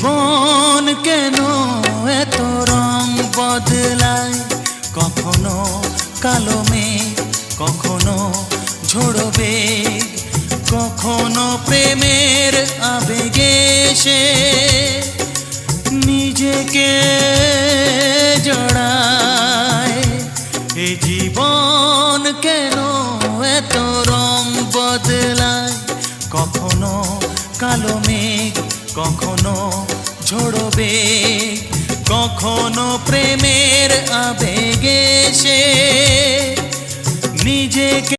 জীবন কেন এত রং বদলায়, কখনো কালো মেঘ, কখনো ঝোড়ো বেগ, কখনো প্রেমের আবেগে সে নিজেকে জড়ায়। এ জীবন কেন এত রং বদলায়, কখনো কালো মেঘ, কখনো ঝোড়ো বেগ, কখনো প্রেমের আবেগে সে নিজেকে